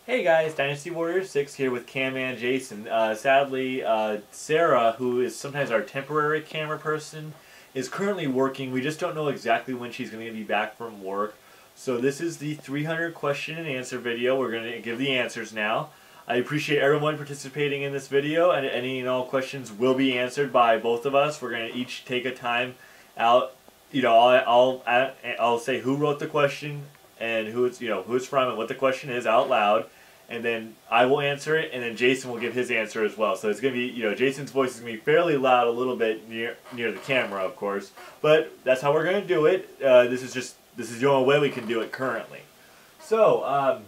Hey guys, DynastyWarriors6 here with Cam and Jason. Sadly, Sarah, who is sometimes our temporary camera person, is currently working. We just don't know exactly when she's going to be back from work. So this is the 300 question and answer video. We're going to give the answers now. I appreciate everyone participating in this video, and any and all questions will be answered by both of us. We're going to each take a time out. I'll say who wrote the question and who it's from and what the question is out loud, and then I will answer it, and then Jason will give his answer as well. So it's gonna be, Jason's voice is gonna be fairly loud, a little bit near the camera, of course, but that's how we're gonna do it. This is the only way we can do it currently. So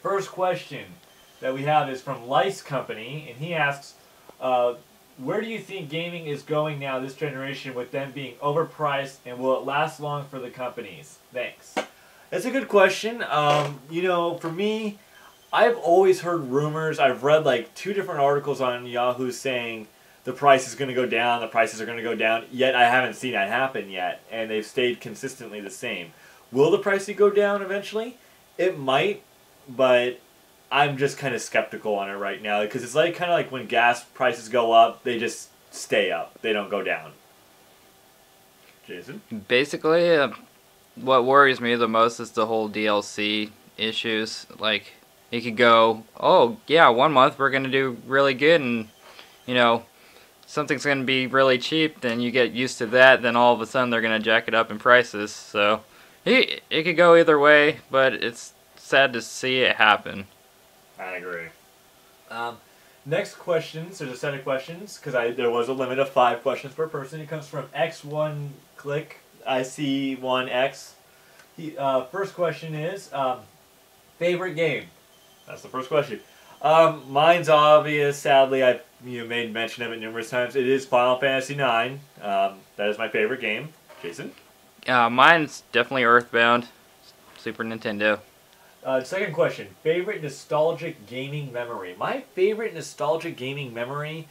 first question that we have is from Lice Company, and he asks, where do you think gaming is going now this generation with them being overpriced, and will it last long for the companies? Thanks. That's a good question. For me, I've always heard rumors. I've read like 2 different articles on Yahoo saying the price is going to go down, the prices are going to go down, yet I haven't seen that happen yet, and they've stayed consistently the same. Will the pricing go down eventually? It might, but I'm just kind of skeptical on it right now, because it's kind of like when gas prices go up, they just stay up. They don't go down. Jason? Basically, what worries me the most is the whole DLC issues. Like, it could go, oh yeah, 1 month we're gonna do really good, and something's gonna be really cheap. Then you get used to that. Then all of a sudden they're gonna jack it up in prices. So it could go either way, but it's sad to see it happen. I agree. Next questions. There's a set of questions because there was a limit of 5 questions per person. It comes from X1 Click IC1X. First question is favorite game. That's the first question. Mine's obvious. Sadly, I've made mention of it numerous times. It is Final Fantasy IX. That is my favorite game. Jason? Mine's definitely Earthbound, Super Nintendo. Second question, favorite nostalgic gaming memory. My favorite nostalgic gaming memory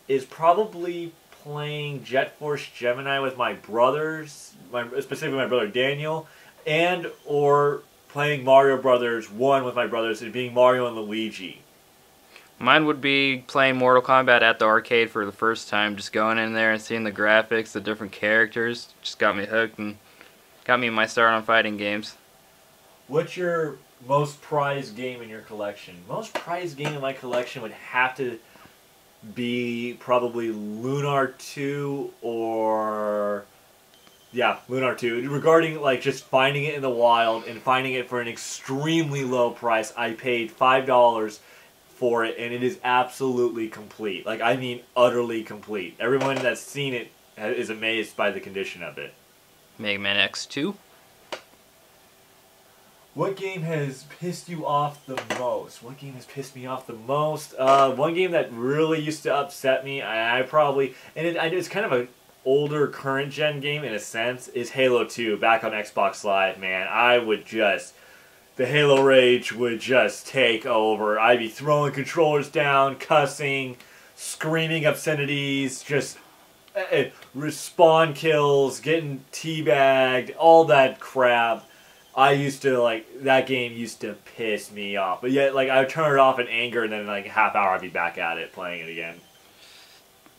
is probably playing Jet Force Gemini with my brothers, specifically my brother Daniel, and or playing Mario Brothers 1 with my brothers, and being Mario and Luigi. Mine would be playing Mortal Kombat at the arcade for the first time, just going in there and seeing the graphics, the different characters, just got me hooked and got me my start on fighting games. What's your most prized game in your collection? Most prized game in my collection would have to be probably Lunar 2 or... yeah, Lunar 2. Regarding just finding it in the wild and finding it for an extremely low price. I paid $5 for it, and it is absolutely complete. I mean utterly complete. Everyone that's seen it is amazed by the condition of it. Mega Man X2. What game has pissed you off the most? What game has pissed me off the most? One game that really used to upset me, I know it's kind of an older current gen game in a sense, is Halo 2 back on Xbox Live, man. The Halo rage would just take over. I'd be throwing controllers down, cussing, screaming obscenities, just respawn kills, getting teabagged, all that crap. That game used to piss me off. But yet, I would turn it off in anger, and then, a half hour I'd be back at it, playing it again.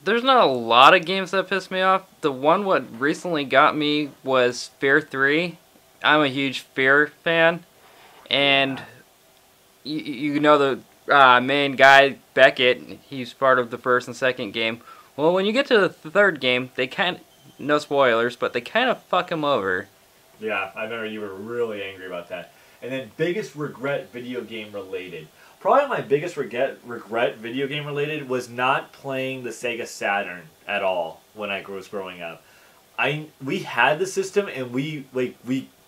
There's not a lot of games that piss me off. The one what recently got me was Fear 3. I'm a huge Fear fan. And the main guy, Beckett, he's part of the first and second game. Well, when you get to the third game, no spoilers, but they kind of fuck him over. Yeah, I remember you were really angry about that. And then biggest regret video game related. Probably my biggest regret video game related was not playing the Sega Saturn at all when I was growing up. We had the system, and we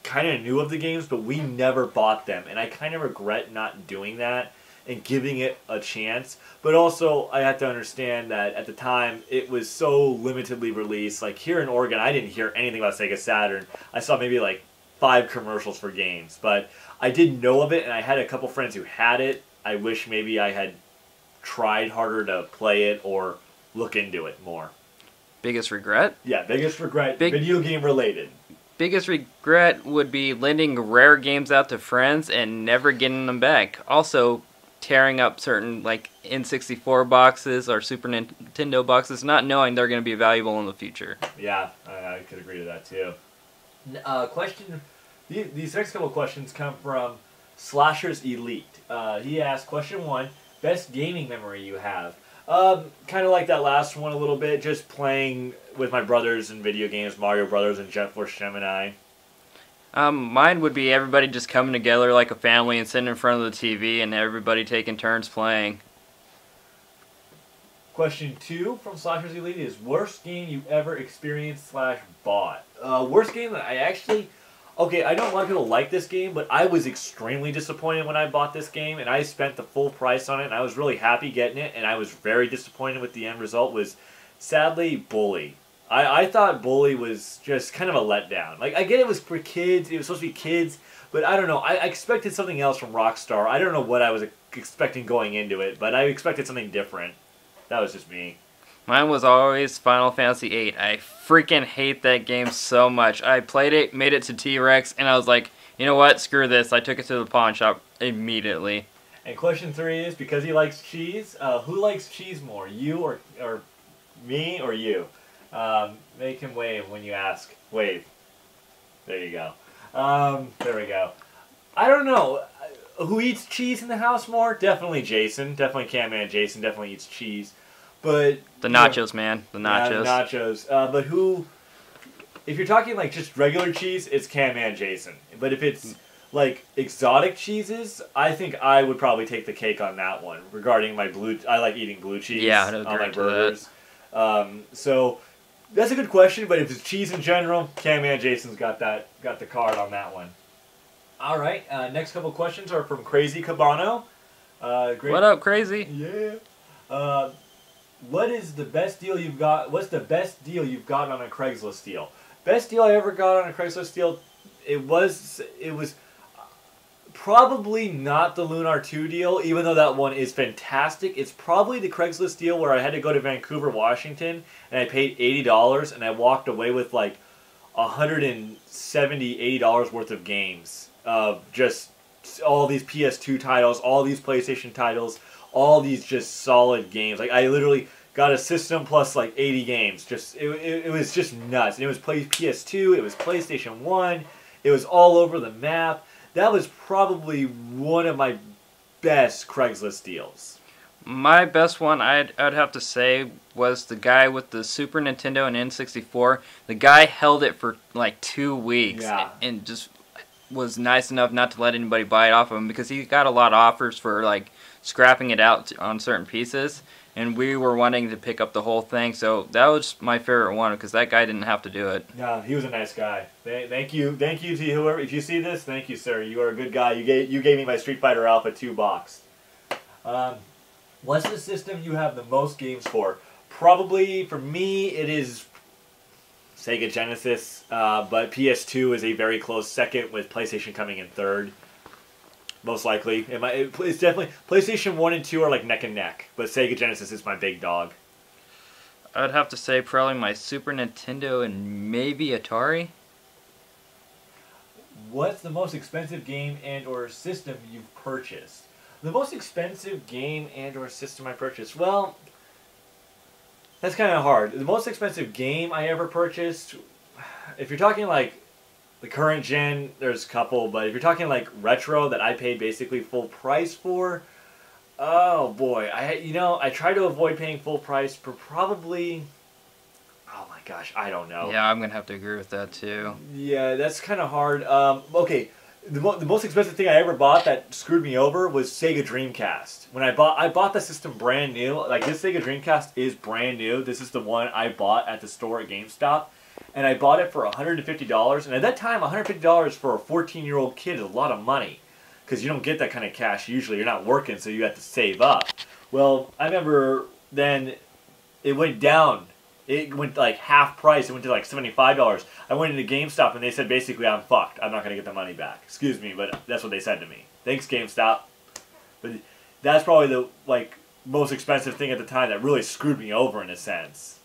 kind of knew of the games, but we never bought them. And I kind of regret not doing that and giving it a chance. But also, I had to understand that at the time, it was so limitedly released. Here in Oregon, I didn't hear anything about Sega Saturn. I saw maybe 5 commercials for games. But I did know of it, and I had a couple friends who had it. I wish maybe I had tried harder to play it or look into it more. Biggest regret? Yeah, biggest regret, video game related. biggest regret would be lending rare games out to friends and never getting them back. Also, tearing up certain like N64 boxes or Super Nintendo boxes, not knowing they're going to be valuable in the future. Yeah, I could agree to that too. Question. These next couple questions come from Slashers Elite. He asked, question 1, best gaming memory you have? Kind of like that last one a little bit, just playing with my brothers in video games, Mario Brothers and Jet Force Gemini. Mine would be everybody just coming together like a family and sitting in front of the TV and everybody taking turns playing. Question 2 from Slashers Elite is, worst game you ever experienced / bought? Worst game that I actually... Okay, I know a lot of people like this game, but I was extremely disappointed when I bought this game, and I spent the full price on it, and I was really happy getting it, and I was very disappointed with the end result, was sadly Bully. I thought Bully was just kind of a letdown. Like, I get it was for kids, it was supposed to be kids, but I don't know, I expected something else from Rockstar. I don't know what I was expecting going into it, but I expected something different. That was just me. Mine was always Final Fantasy VIII. I freaking hate that game so much. I played it, made it to T-Rex, and I was like, you know what, screw this. I took it to the pawn shop immediately. And question 3 is, because he likes cheese, who likes cheese more, you or me or you? Make him wave when you ask. Wave. There you go. There we go. I don't know. Who eats cheese in the house more? Definitely Jason. Definitely Camman Jason. Definitely eats cheese. But the nachos, man. The nachos. Yeah, the nachos. But who... If you're talking like just regular cheese, it's Camman Jason. But if it's like exotic cheeses, I think I would probably take the cake on that one. Regarding my blue... I like eating blue cheese on my burgers. So... That's a good question, but if it's cheese in general, Camman Jason's got the card on that one. All right, next couple questions are from Crazy Cabano. What up, Crazy? Yeah. What is the best deal you've got? What's the best deal you've got on a Craigslist deal? Best deal I ever got on a Craigslist deal. It was probably not the Lunar 2 deal, even though that one is fantastic. It's probably the Craigslist deal where I had to go to Vancouver, Washington, and I paid $80, and I walked away with like $170, $80 worth of games. Just all these PS2 titles, all these PlayStation titles, all these just solid games. Like, I literally got a system plus like 80 games. Just it was just nuts. And it was PS2, it was PlayStation 1, it was all over the map. That was probably one of my best Craigslist deals. My best one, I'd have to say, was the guy with the Super Nintendo and N64. The guy held it for like 2 weeks and just was nice enough not to let anybody buy it off of him because he got a lot of offers for like scrapping it out on certain pieces. And we were wanting to pick up the whole thing, so that was my favorite one because that guy didn't have to do it. Yeah, he was a nice guy. Thank you to whoever. If you see this, thank you, sir. You are a good guy. You gave me my Street Fighter Alpha 2 box. What's the system you have the most games for? Probably for me, it is Sega Genesis, but PS2 is a very close second, with PlayStation coming in third. Most likely. It's definitely... PlayStation 1 and 2 are like neck and neck, but Sega Genesis is my big dog. I'd have to say probably my Super Nintendo and maybe Atari. What's the most expensive game and or system you've purchased? The most expensive game and or system I purchased? Well, that's kind of hard. The most expensive game I ever purchased, if you're talking like the current gen, there's a couple, but if you're talking like retro that I paid basically full price for, oh boy, I try to avoid paying full price for probably, oh my gosh, I don't know. Yeah, I'm gonna have to agree with that too. Yeah, that's kind of hard. Okay, the most expensive thing I ever bought that screwed me over was Sega Dreamcast. When I bought the system brand new. Like, this Sega Dreamcast is brand new. This is the one I bought at the store at GameStop. And I bought it for $150, and at that time, $150 for a 14-year-old kid is a lot of money, because you don't get that kind of cash usually. You're not working, so you have to save up. Well, I remember then it went down. It went like half price. It went to like $75. I went into GameStop, and they said basically I'm fucked. I'm not going to get the money back. Excuse me, but that's what they said to me. Thanks, GameStop. But that's probably the most expensive thing at the time that really screwed me over in a sense.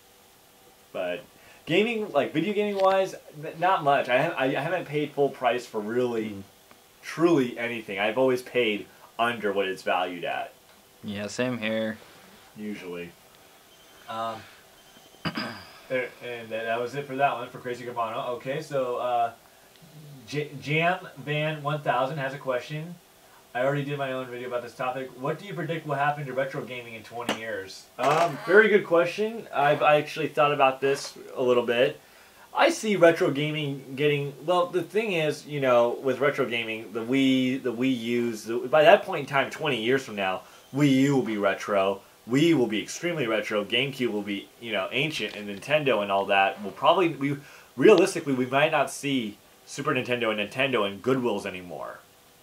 But Gaming, like video gaming wise, not much. I haven't paid full price for really, truly anything. I've always paid under what it's valued at. Yeah, same here. Usually. And that was it for that one, for Crazy Cabano. Okay, so Jam Van 1000 has a question. I already did my own video about this topic. What do you predict will happen to retro gaming in 20 years? Very good question. I actually thought about this a little bit. I see retro gaming getting, well, the thing is, you know, with retro gaming, the Wii U's, by that point in time, 20 years from now, Wii U will be retro. Wii will be extremely retro. GameCube will be, you know, ancient, and Nintendo and all that will probably, realistically, we might not see Super Nintendo and Nintendo and Goodwills anymore.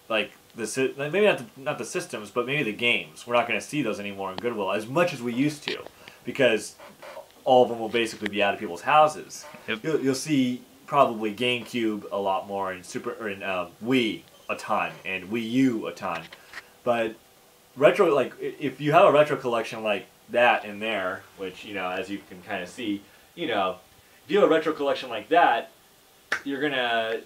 Like, maybe not the systems, but maybe the games. We're not going to see those anymore in Goodwill as much as we used to, because all of them will basically be out of people's houses. Yep. You'll see probably GameCube a lot more, and Wii a ton, and Wii U a ton. But retro, like if you have a retro collection like that in there, which, you know, as you can kind of see, you know, if you have a retro collection like that, you're gonna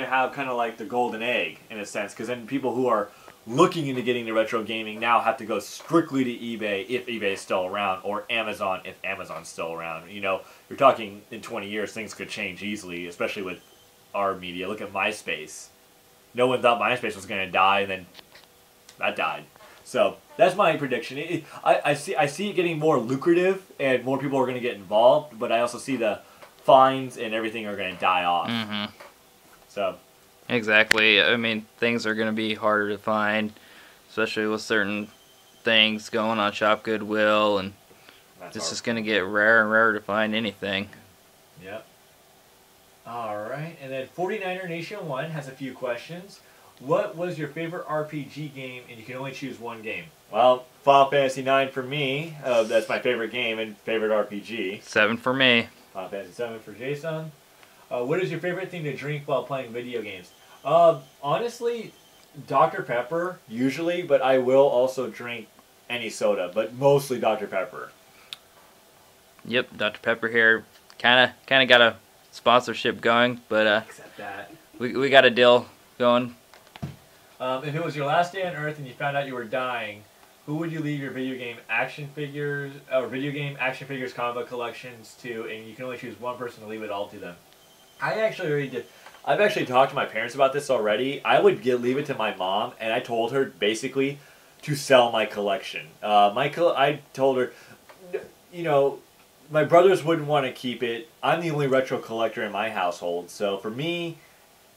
have kind of like the golden egg in a sense, because then people who are looking into getting into retro gaming now have to go strictly to eBay if eBay is still around, or Amazon if Amazon's still around. You know, you're talking in 20 years things could change easily, especially with our media. Look at MySpace. No one thought MySpace was going to die, and then that died. So that's my prediction. I see it getting more lucrative, and more people are going to get involved, but I also see the fines and everything are going to die off. Mm-hmm. So. Exactly. I mean, things are going to be harder to find, especially with certain things going on Shop Goodwill, and it's just going to get rarer and rarer to find anything. Yep. All right, and then 49er Nation 1 has a few questions. What was your favorite RPG game, and you can only choose one game? Well, Final Fantasy IX for me. That's my favorite game and favorite RPG. 7 for me. Final Fantasy 7 for Jason. What is your favorite thing to drink while playing video games? Honestly, Dr. Pepper, usually, but I will also drink any soda, but mostly Dr. Pepper. Yep, Dr. Pepper here. Kind of got a sponsorship going, but except that we got a deal going. If it was your last day on Earth and you found out you were dying, who would you leave your video game action figures comic book collections to, and you can only choose one person to leave it all to them? I actually already did. I've actually talked to my parents about this already. I would leave it to my mom, and I told her basically to sell my collection. I told her, you know, my brothers wouldn't want to keep it. I'm the only retro collector in my household, so for me,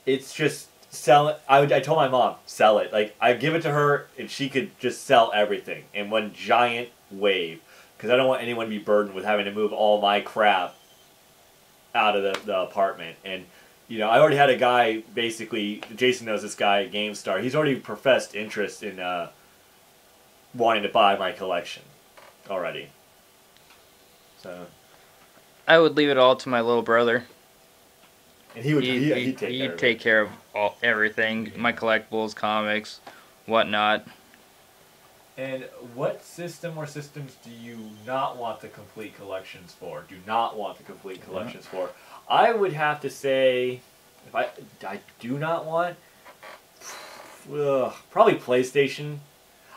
it's just sell it. I told my mom, sell it. Like, I give it to her, and she could just sell everything in one giant wave, because I don't want anyone to be burdened with having to move all my crap out of the apartment. And, you know, I already had a guy, basically, Jason knows this guy, GameStar. He's already professed interest in wanting to buy my collection already. So I would leave it all to my little brother. And he'd take care of everything, my collectibles, comics, whatnot. And what system or systems do you not want the complete collections for? Do not want the complete collections for? I would have to say, if I do not want, probably PlayStation.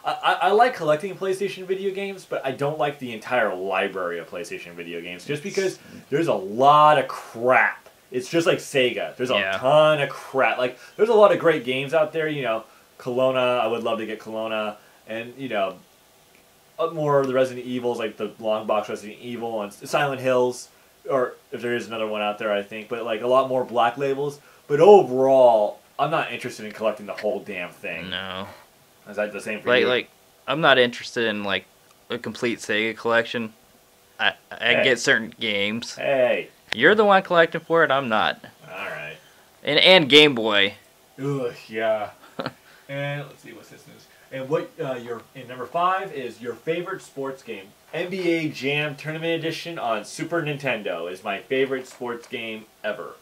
I like collecting PlayStation video games, but I don't like the entire library of PlayStation video games, just because there's a lot of crap. It's just like Sega. There's a ton of crap. Like, there's a lot of great games out there, you know, Kelowna, I would love to get Kelowna. And, you know, more of the Resident Evils, like the long box Resident Evil and Silent Hills, or if there is another one out there, I think, but like a lot more black labels. But overall, I'm not interested in collecting the whole damn thing. No. Is that the same for you? Like, I'm not interested in, like, a complete Sega collection. I get certain games. Hey. You're the one collecting for it, I'm not. Alright. And Game Boy. Ugh, yeah. And let's see what this is. And what in number 5 is your favorite sports game. NBA Jam Tournament Edition on Super Nintendo is my favorite sports game ever.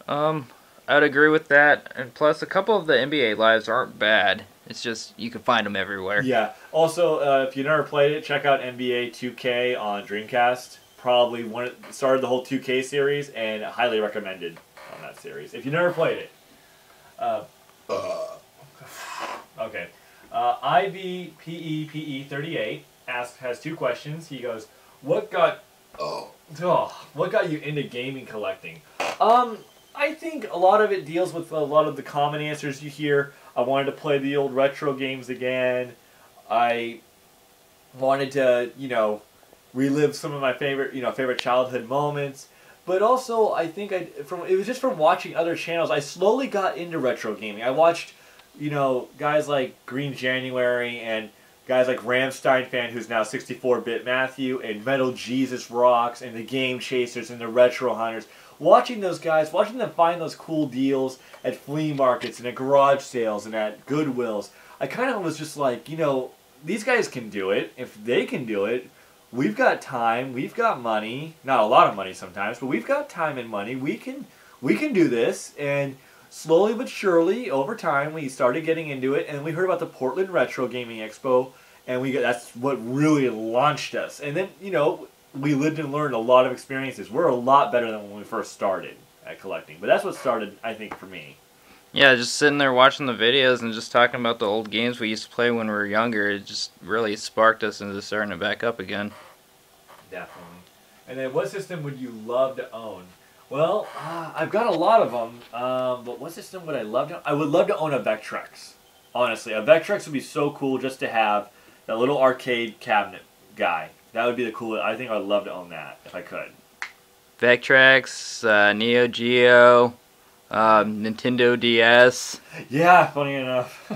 I would agree with that. And plus, a couple of the NBA lives aren't bad. It's just you can find them everywhere. Yeah. Also, if you've never played it, check out NBA 2K on Dreamcast. probably started the whole 2K series and highly recommended on that series. If you never played it. Okay. IVPEPE38 has 2 questions. He goes, what got you into gaming collecting? I think a lot of it deals with a lot of the common answers you hear. I wanted to play the old retro games again. I wanted to, relive some of my favorite childhood moments. But also, I think it was just from watching other channels. I slowly got into retro gaming. I watched, guys like Green January and guys like Ramstein Fan, who's now 64-bit Matthew, and Metal Jesus Rocks, and the Game Chasers and the Retro Hunters. Watching those guys, watching them find those cool deals at flea markets and at garage sales and at Goodwills, I kind of was just like, these guys can do it. If they can do it, we've got time, we've got money. Not a lot of money sometimes, but we've got time and money. We can do this. And slowly but surely, over time, we started getting into it, and we heard about the Portland Retro Gaming Expo, and that's what really launched us. And then, we lived and learned a lot of experiences. We're a lot better than when we first started at collecting. But that's what started, I think, for me. Yeah, just sitting there watching the videos and just talking about the old games we used to play when we were younger, it just really sparked us into starting it back up again. Definitely. And then what system would you love to own? Well, I've got a lot of them, but what system would I love to own? I would love to own a Vectrex. Honestly, a Vectrex would be so cool just to have that little arcade cabinet guy. That would be the coolest. I think I'd love to own that if I could. Vectrex, Neo Geo, Nintendo DS. Yeah, funny enough.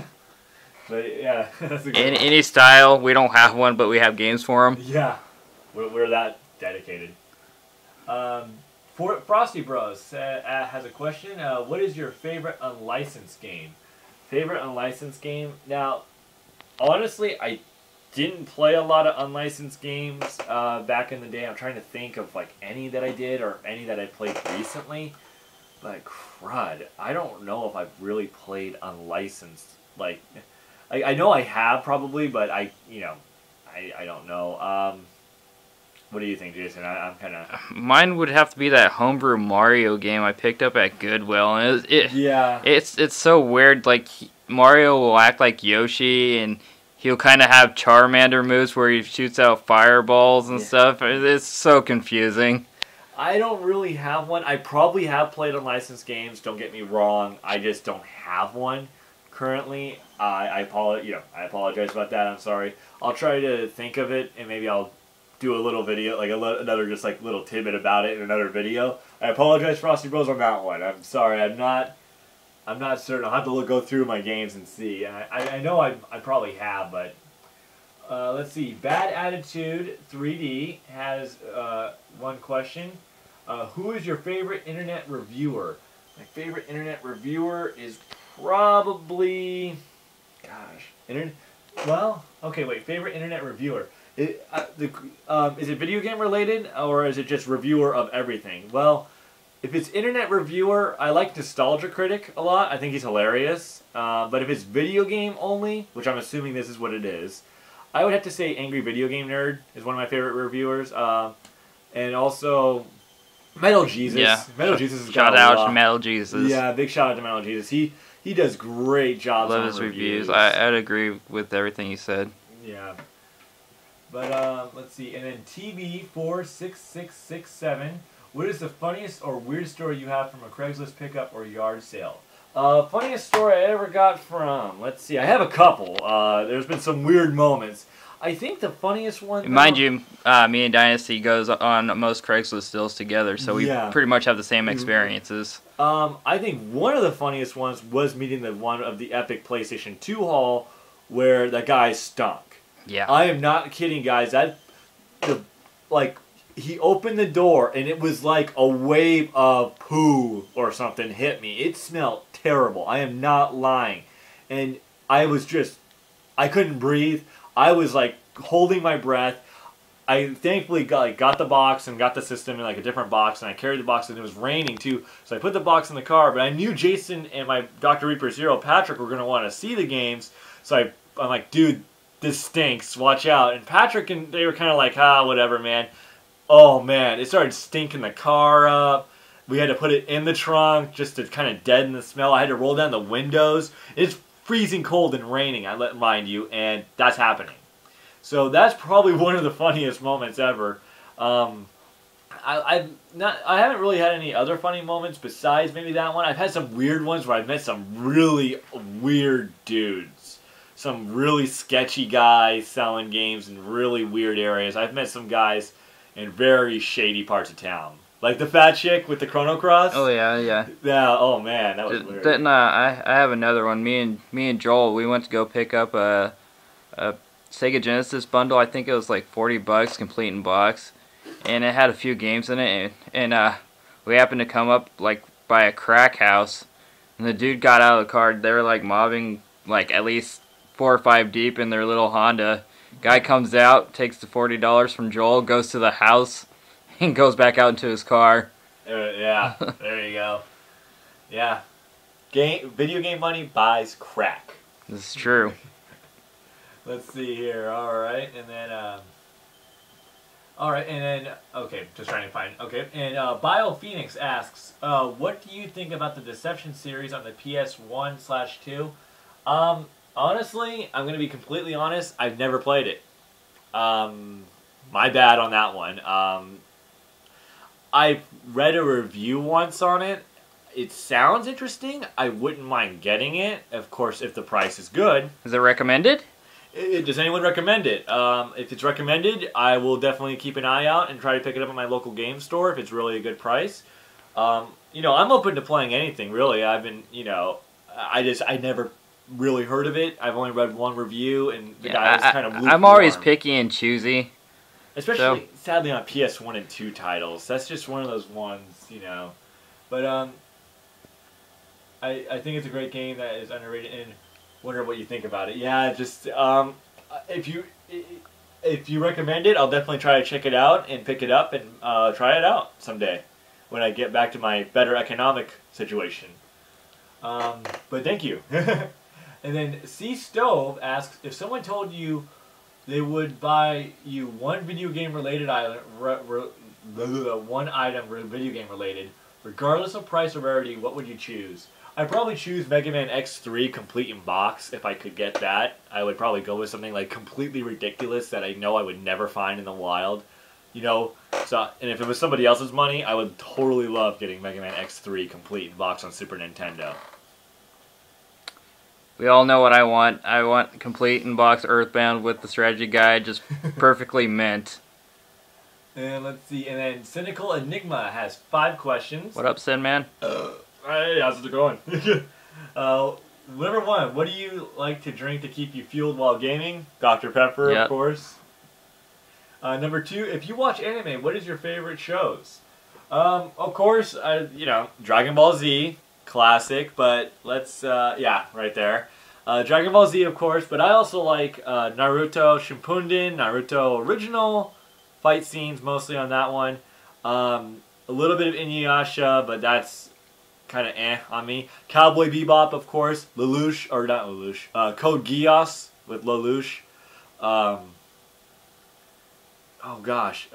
But yeah, that's a good one. Any style. We don't have one, but we have games for them. Yeah, we're that dedicated. Frosty Bros has a question. What is your favorite unlicensed game? Favorite unlicensed game? Now, honestly, I didn't play a lot of unlicensed games back in the day. I'm trying to think of any that I did or any that I played recently. But crud, I don't know if I've really played unlicensed. I know I have probably, but I don't know. What do you think, Jason? I'm kind of... Mine would have to be that homebrew Mario game I picked up at Goodwill, and it's so weird. Mario will act like Yoshi, and he'll kind of have Charmander moves where he shoots out fireballs and stuff. It's so confusing. I don't really have one. I probably have played unlicensed games. Don't get me wrong. I just don't have one currently. I apologize about that. I'm sorry. I'll try to think of it, and maybe I'll do a little video, another just little tidbit about it in another video. I apologize, Frosty Bros, on that one. I'm sorry. I'm not certain. I'll have to go through my games and see. I know I probably have, but let's see. Bad Attitude 3D has one question. Who is your favorite internet reviewer? My favorite internet reviewer is probably, favorite internet reviewer. Is it video game related, or is it just reviewer of everything? Well, if it's internet reviewer, I like Nostalgia Critic a lot. I think he's hilarious. But if it's video game only, which I'm assuming this is what it is, I would have to say Angry Video Game Nerd is one of my favorite reviewers. And also Metal Jesus. Yeah. Metal Jesus is shout out to Metal Jesus. Yeah, big shout out to Metal Jesus. He does great jobs on his reviews. I'd agree with everything you said. Yeah. But let's see. And then TB46667. What is the funniest or weirdest story you have from a Craigslist pickup or yard sale? Funniest story I ever got from, let's see, I have a couple. There's been some weird moments. I think the funniest one... Mind you, me and Dynasty goes on most Craigslist deals together, so we pretty much have the same experiences. I think one of the funniest ones was meeting the one of the epic PlayStation 2 haul where that guy stunk. Yeah. I am not kidding, guys. He opened the door, and it was like a wave of poo or something hit me. It smelled terrible. I am not lying. And I couldn't breathe. I was, holding my breath. I thankfully got the box and got the system in, a different box, and I carried the box, and it was raining, too. So I put the box in the car, but I knew Jason and my Dr. Reaper Zero, Patrick, were going to want to see the games. So I'm like, dude, this stinks. Watch out. And Patrick and they were kind of like, whatever, man. oh man, it started stinking the car up. We had to put it in the trunk just to kind of deaden the smell. I had to roll down the windows. It's freezing cold and raining, I let mind you, and that's happening. So that's probably one of the funniest moments ever. I haven't really had any other funny moments besides maybe that one. I've had some weird ones where I've met some really weird dudes. Some really sketchy guys selling games in really weird areas. I've met some guys in very shady parts of town. Like the fat chick with the Chrono Cross. Oh yeah, yeah. Yeah. Oh man, that was weird. Didn't I have another one. Me and Joel, we went to go pick up a Sega Genesis bundle. I think it was like $40, complete in box, and it had a few games in it. And we happened to come up like by a crack house, and the dude got out of the car. They were like mobbing like at least 4 or 5 deep in their little Honda. Guy comes out, takes the $40 from Joel, goes to the house, and goes back out into his car. Yeah, there you go. Yeah, video game money buys crack. This is true. Let's see here. All right, and then okay, just trying to find. Okay, and BioPhoenix asks, what do you think about the Deception series on the PS1/2? Honestly, I'm gonna be completely honest. I've never played it. My bad on that one. I read a review once on it. It sounds interesting. I wouldn't mind getting it, of course, if the price is good. Is it recommended? Does anyone recommend it? If it's recommended, I will definitely keep an eye out and try to pick it up at my local game store if it's really a good price. You know, I'm open to playing anything, really. I've been, you know, I never really heard of it. I've only read one review, and the guy was kind of lukewarm. I'm always picky and choosy. Especially, sadly, on PS1 and 2 titles. That's just one of those ones, you know. But, I think it's a great game that is underrated, and wonder what you think about it. Yeah, just, if you recommend it, I'll definitely try to check it out and pick it up and try it out someday when I get back to my better economic situation. But thank you. And then C Stove asks, if someone told you they would buy you one video game related item, video game related, regardless of price or rarity, what would you choose? I'd probably choose Mega Man X3 complete in box if I could get that. I would probably go with something like completely ridiculous that I know I would never find in the wild. You know, so, and if it was somebody else's money, I would totally love getting Mega Man X3 complete in box on Super Nintendo. We all know what I want. I want complete in box Earthbound with the strategy guide, just perfectly mint. And let's see, and then Cynical Enigma has 5 questions. What up, Sin Man? Hey, how's it going? Number 1, what do you like to drink to keep you fueled while gaming? Dr. Pepper, yep. Of course. Number 2, if you watch anime, what is your favorite shows? Of course, you know, Dragon Ball Z, classic, but let's, yeah, right there. Dragon Ball Z, of course, but I also like Naruto Shippuden, Naruto Original, fight scenes mostly on that one. A little bit of Inuyasha, but that's kind of on me. Cowboy Bebop, of course. Lelouch, or not Lelouch, Code Geass with Lelouch. Oh gosh,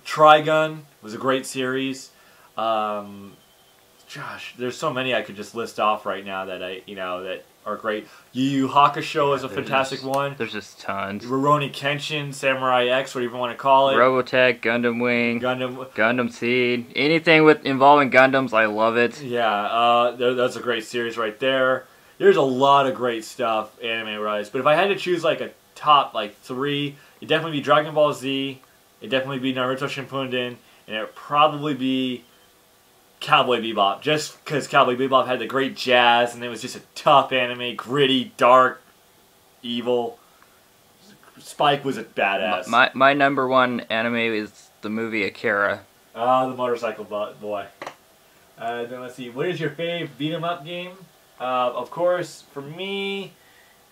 Trigun was a great series. Gosh, there's so many I could just list off right now that that are great. Yu Yu Hakusho is a fantastic one. There's just tons. Rurouni Kenshin, Samurai X, whatever you want to call it. Robotech, Gundam Wing, Gundam Seed, anything involving Gundams, I love it. Yeah, that's a great series right there. There's a lot of great stuff anime-wise, but if I had to choose like a top like 3, it'd definitely be Dragon Ball Z, it'd definitely be Naruto Shippuden, and it'd probably be Cowboy Bebop, just because Cowboy Bebop had the great jazz, and it was just a tough anime, gritty, dark, evil. Spike was a badass. My number 1 anime is the movie Akira. Ah, the motorcycle boy. Then let's see, what is your fave beat-em-up game? Of course, for me,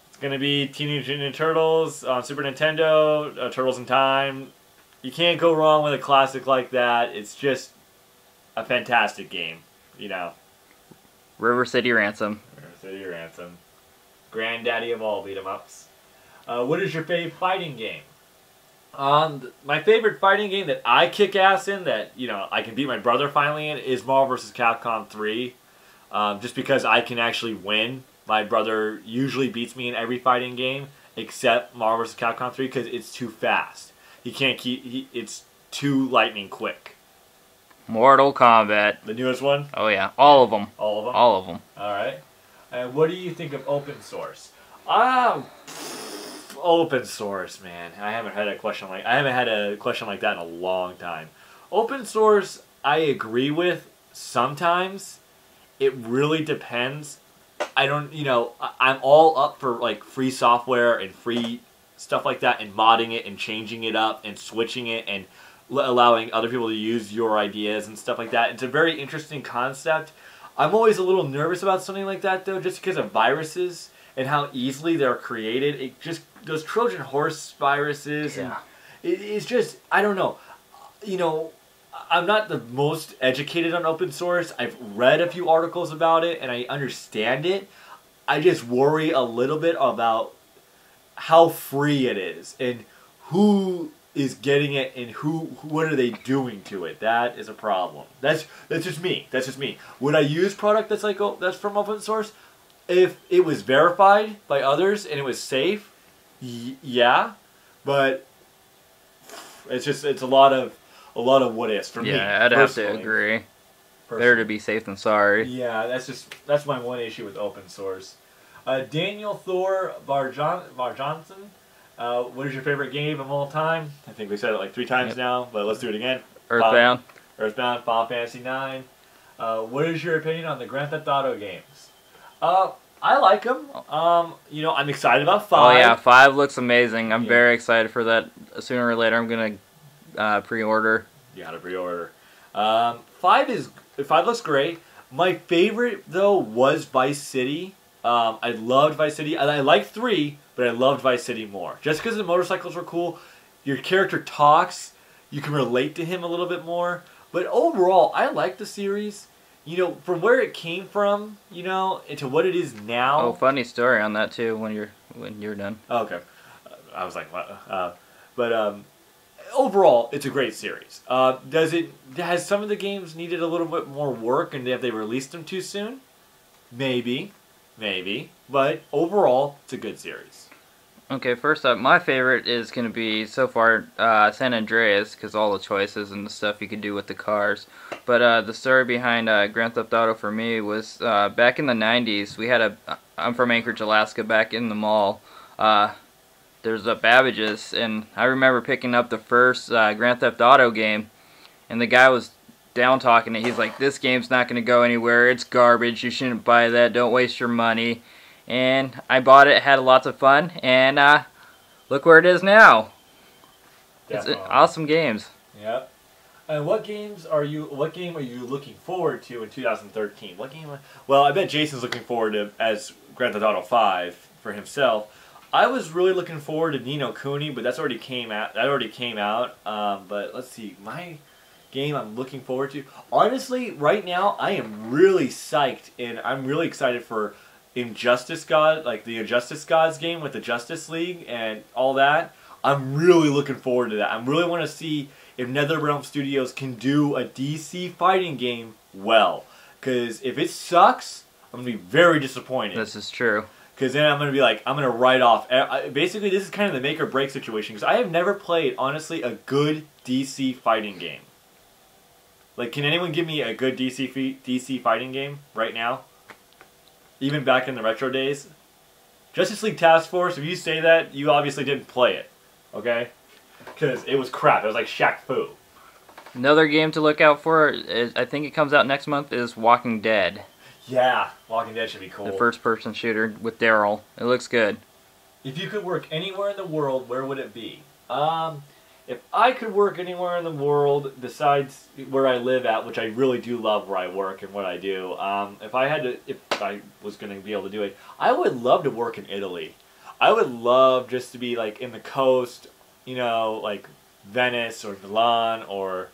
it's going to be Teenage Mutant Ninja Turtles on Super Nintendo, Turtles in Time. You can't go wrong with a classic like that. It's just a fantastic game, you know. River City Ransom. River City Ransom. Granddaddy of all beat-em-ups. What is your fave fighting game? My favorite fighting game that I kick ass in, that I can beat my brother finally in, is Marvel vs. Capcom 3. Just because I can actually win. My brother usually beats me in every fighting game except Marvel vs. Capcom 3 because it's too fast. He can't keep. It's too lightning quick. Mortal Kombat. The newest one? Oh yeah, all of them. All of them. All of them. All right. And what do you think of open source? Open source, man. I haven't had a question like that in a long time. Open source, I agree with sometimes. It really depends. I'm all up for like free software and free stuff like that, and modding it and changing it up and switching it and allowing other people to use your ideas and stuff like that. It's a very interesting concept. I'm always a little nervous about something like that though, just because of viruses and how easily they're created. It just, those Trojan horse viruses, and it's just, I don't know. I'm not the most educated on open source. I've read a few articles about it and I understand it. I just worry a little bit about how free it is and who is getting it and what are they doing to it. That is a problem. That's just me. That's just me. Would I use product that's from open source if it was verified by others and it was safe? Yeah, but it's a lot of what ifs for me. Yeah, I'd have to agree. Better to be safe than sorry. Yeah, that's my one issue with open source. Daniel Thor Varjohnson, what is your favorite game of all time? I think we said it like 3 times now, but let's do it again. Earthbound. Earthbound, Final Fantasy 9. What is your opinion on the Grand Theft Auto games? I like them. I'm excited about 5. Oh yeah, 5 looks amazing. I'm very excited for that. Sooner or later, I'm gonna pre-order. You gotta pre-order. 5 looks great. My favorite though was Vice City. I loved Vice City. I liked 3, but I loved Vice City more. Just because the motorcycles were cool. Your character talks. You can relate to him a little bit more. But overall, I like the series. From where it came from, into what it is now. Oh, funny story on that too. When you're done. Oh, okay. I was like, what? But overall, it's a great series. Has some of the games needed a little bit more work, and have they released them too soon? Maybe. But overall, it's a good series. Okay, first up, my favorite is going to be, so far, San Andreas, because all the choices and the stuff you could do with the cars. But the story behind Grand Theft Auto for me was, back in the 90s, we had I'm from Anchorage, Alaska, back in the mall. There's a Babbage's, and I remember picking up the first Grand Theft Auto game, and the guy was down talking it. He's like, this game's not going to go anywhere, it's garbage, you shouldn't buy that, don't waste your money. And I bought it, had lots of fun, and look where it is now. Definitely. It's awesome games. Yep. And what game are you looking forward to in 2013? What game? Well, I bet Jason's looking forward to as Grand Theft Auto 5 for himself. I was really looking forward to Ni no Kuni, but that already came out. But let's see, my game I'm looking forward to. Honestly, right now I am really psyched, and I'm really excited for Injustice God, like the Injustice Gods game with the Justice League and all that. I'm really looking forward to that. I really want to see if NetherRealm Studios can do a DC fighting game well. Because if it sucks, I'm going to be very disappointed. This is true. Because then I'm going to be like, I'm going to write off. Basically, this is kind of the make or break situation. Because I have never played, honestly, a good DC fighting game. Like, can anyone give me a good DC fighting game right now? Even back in the retro days? Justice League Task Force, if you say that, you obviously didn't play it. Okay? Because it was crap. It was like Shaq Fu. Another game to look out for, I think it comes out next month, is Walking Dead. Yeah, Walking Dead should be cool. The first-person shooter with Daryl. It looks good. If you could work anywhere in the world, where would it be? If I could work anywhere in the world besides where I live at, which I really do love where I work and what I do, if I was going to be able to do it, I would love to work in Italy. I would love just to be like in the coast, like Venice or Milan or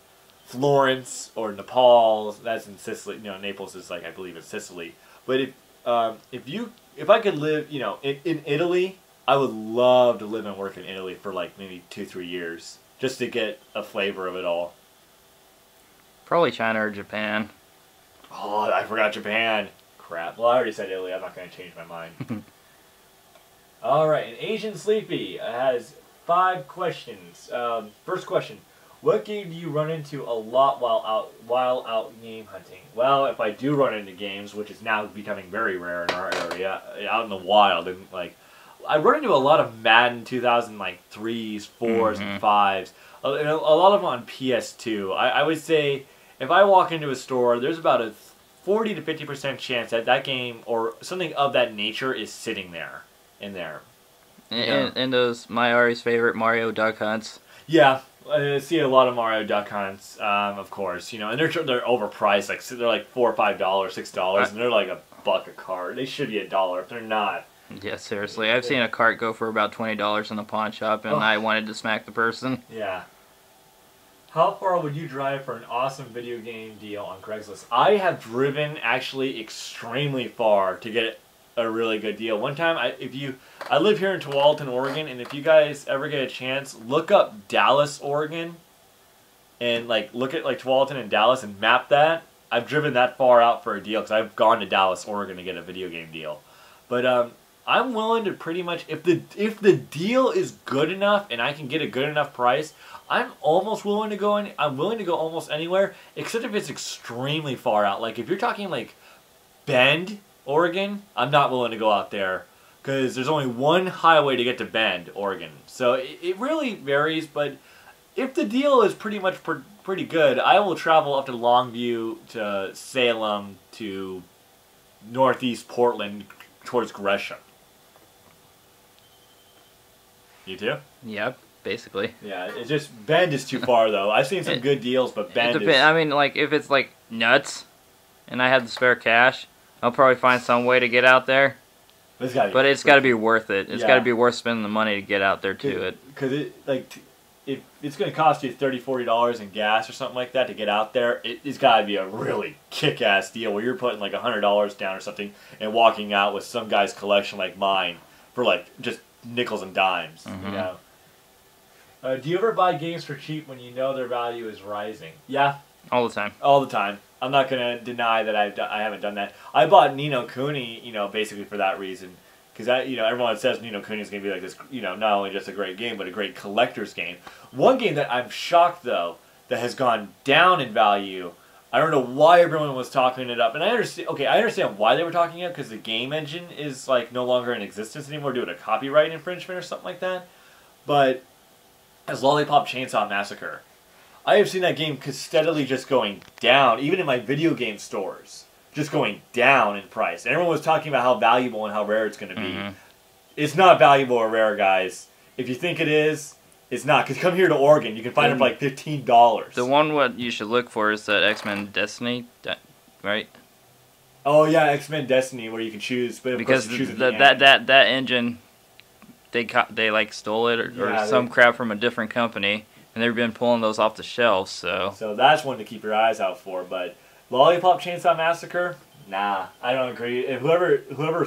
Florence or Nepal. That's in Sicily. Naples is like, I believe it's Sicily. But if I could live, in Italy I would love to live and work in Italy for like maybe 2-3 years just to get a flavor of it all. Probably China or Japan. Oh, I forgot Japan. Crap. Well, I already said Italy. I'm not going to change my mind. All right, and Asian Sleepy has 5 questions. First question: what game do you run into a lot while out game hunting? Well, if I do run into games, which is now becoming very rare in our area, out in the wild, and like I run into a lot of Madden 2003s, 4s, and 5s. A lot of them on PS2. I would say if I walk into a store, there's about a 40 to 50% chance that that game or something of that nature is sitting there. In there. And those my Ari's favorite Mario Duck Hunts. Yeah, I see a lot of Mario Duck Hunts, of course. You know, and they're overpriced. Like they're like $4 or $5, $6, and they're like a buck a cart. They should be $1 if they're not. Yeah, seriously. I've seen a cart go for about $20 in a pawn shop, and I wanted to smack the person. Yeah. How far would you drive for an awesome video game deal on Craigslist? I have driven actually extremely far to get a really good deal. One time, I live here in Tualatin, Oregon, and if you guys ever get a chance, look up Dallas, Oregon, and like look at like Tualatin and Dallas and map that. I've driven that far out for a deal because I've gone to Dallas, Oregon to get a video game deal. But I'm willing to pretty much if the deal is good enough and I can get a good enough price, I'm almost willing to go in. I'm willing to go almost anywhere, except if it's extremely far out. Like if you're talking like Bend, Oregon, I'm not willing to go out there because there's only one highway to get to Bend, Oregon. So it really varies, but if the deal is pretty much pretty good, I will travel up to Longview, to Salem, to northeast Portland, towards Gresham. You too? Yep, basically. Yeah, it's just Bend is too far though. I've seen some good deals, but Bend is... I mean, like, if it's like nuts and I have the spare cash, I'll probably find some way to get out there. But it's got to be worth it. It's got to be worth spending the money to get out there to it. Because if it's going to cost you $30, $40 in gas or something like that to get out there, it's got to be a really kick-ass deal where you're putting like $100 down or something and walking out with some guy's collection like mine for like just nickels and dimes. Mm-hmm. You know. Do you ever buy games for cheap when you know their value is rising? Yeah. All the time. All the time. I'm not going to deny that I haven't done that. I bought Ni no Kuni, you know, basically for that reason. Because, everyone says Ni no Kuni is going to be like this, not only just a great game, but a great collector's game. One game that I'm shocked, though, that has gone down in value, I don't know why everyone was talking it up. And I understand why they were talking it up, because the game engine is, like, no longer in existence anymore due to copyright infringement or something like that. But, as Lollipop Chainsaw Massacre, I have seen that game steadily just going down, even in my video game stores, just going down in price. And everyone was talking about how valuable and how rare it's going to be. Mm-hmm. It's not valuable or rare, guys. If you think it is, it's not. Because come here to Oregon, you can find it for like $15. The one what you should look for is that X-Men Destiny, right? Oh yeah, X-Men Destiny, where you can choose, but because that engine, they like stole it or some crap from a different company. And they've been pulling those off the shelves, so... So that's one to keep your eyes out for, but Lollipop Chainsaw Massacre? Nah, I don't agree. If whoever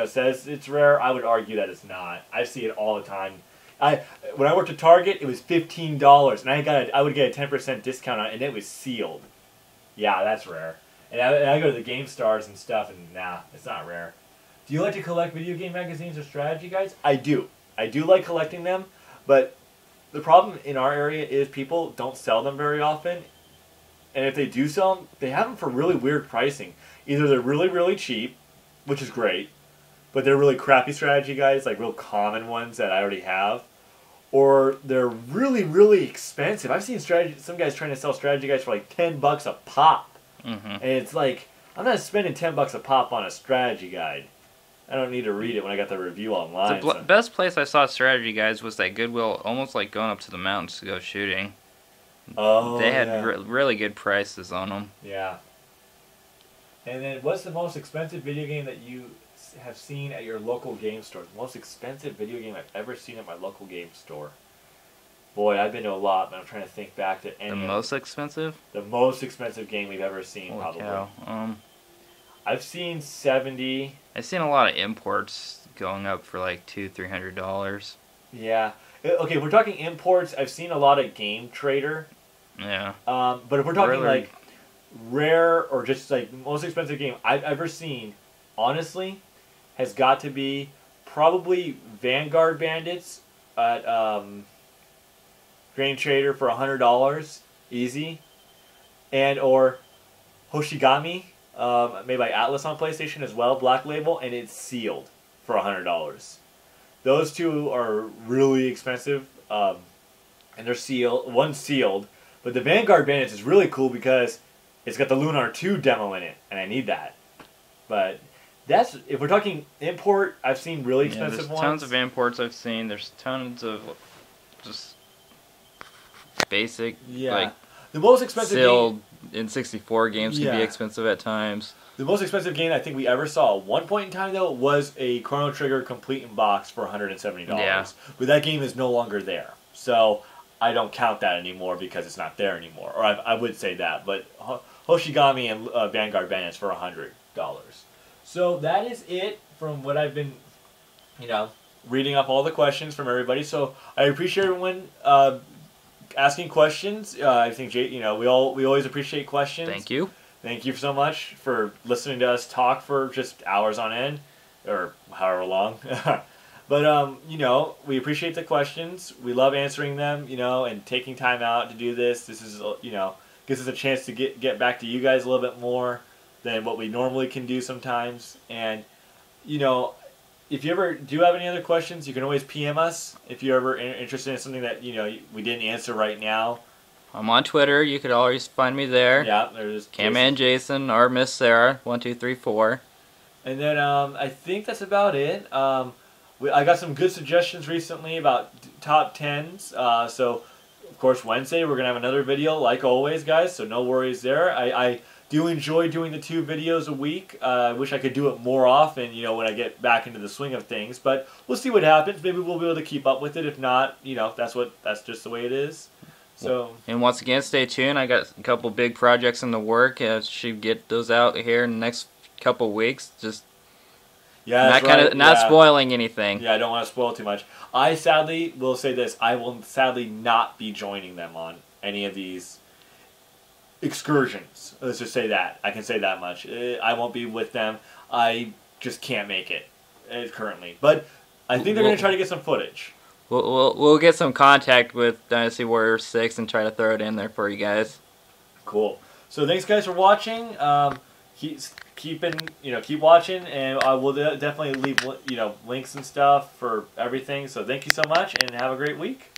says it's rare, I would argue that it's not. I see it all the time. When I worked at Target, it was $15, and I would get a 10% discount on it, and it was sealed. Yeah, that's rare. And I go to the Game Stars and stuff, and nah, it's not rare. Do you like to collect video game magazines or strategy guides? I do. I do like collecting them, but... The problem in our area is people don't sell them very often, and if they do sell them, they have them for really weird pricing. Either they're really, really cheap, which is great, but they're really crappy strategy guides, like real common ones that I already have, or they're really, really expensive. I've seen some guys trying to sell strategy guides for like $10 a pop, and it's like, I'm not spending $10 a pop on a strategy guide. I don't need to read it when I got the review online. The best place I saw strategy guides was that Goodwill, almost like going up to the mountains to go shooting. Oh, they had really good prices on them. Yeah. And then, what's the most expensive video game that you have seen at your local game store? The most expensive video game I've ever seen at my local game store. Boy, I've been to a lot, but I'm trying to think back to any. The most expensive? The most expensive game we've ever seen, Holy probably. Cow. I've seen 70. I've seen a lot of imports going up for like $200-300. Yeah. Okay, if we're talking imports, I've seen a lot of Game Trader. Yeah. But if we're talking Really? like rare or just like most expensive game I've ever seen, honestly, has got to be probably Vanguard Bandits at Game Trader for $100 easy, and or Hoshigami, made by Atlas on PlayStation as well, Black Label, and it's sealed for $100. Those two are really expensive, and they're sealed. One's sealed, but the Vanguard Bandits is really cool because it's got the Lunar 2 demo in it, and I need that. But that's if we're talking import. I've seen really expensive there's ones. Tons of imports I've seen. There's tons of just basic, like the most expensive sealed in 64 games can be Yeah. expensive at times. The most expensive game I think we ever saw at one point in time, though, was a Chrono Trigger complete in box for $170. Yeah. But that game is no longer there. So I don't count that anymore because it's not there anymore. Or I would say that. But Hoshigami and Vanguard Bandits for $100. So that is it from what I've been, reading up all the questions from everybody. So I appreciate everyone asking questions. I think, we always appreciate questions. Thank you. Thank you so much for listening to us talk for just hours on end, or however long. But, we appreciate the questions. We love answering them, and taking time out to do this. This is, gives us a chance to get back to you guys a little bit more than what we normally can do sometimes. And, if you ever do have any other questions, you can always PM us if you're ever interested in something that, we didn't answer right now. I'm on Twitter. You could always find me there. Yeah, there's Camman Jason or Miss Sarah 1234. And then I think that's about it. I got some good suggestions recently about top 10s. So of course Wednesday we're gonna have another video like always, guys. So no worries there. I do enjoy doing the 2 videos a week. I wish I could do it more often. When I get back into the swing of things. But we'll see what happens. Maybe we'll be able to keep up with it. If not, that's just the way it is. So, and once again, stay tuned. I got a couple big projects in the work. Should get those out here in the next couple weeks. Just not spoiling anything. Yeah, I don't want to spoil too much. I sadly will say this: I will sadly not be joining them on any of these excursions. Let's just say that. I can say that much. I won't be with them. I just can't make it currently. But I think they're going to try to get some footage. We'll get some contact with DynastyWarriors6 and try to throw it in there for you guys. Cool. So thanks guys for watching. Keep watching, and I will definitely leave links and stuff for everything. So thank you so much, and have a great week.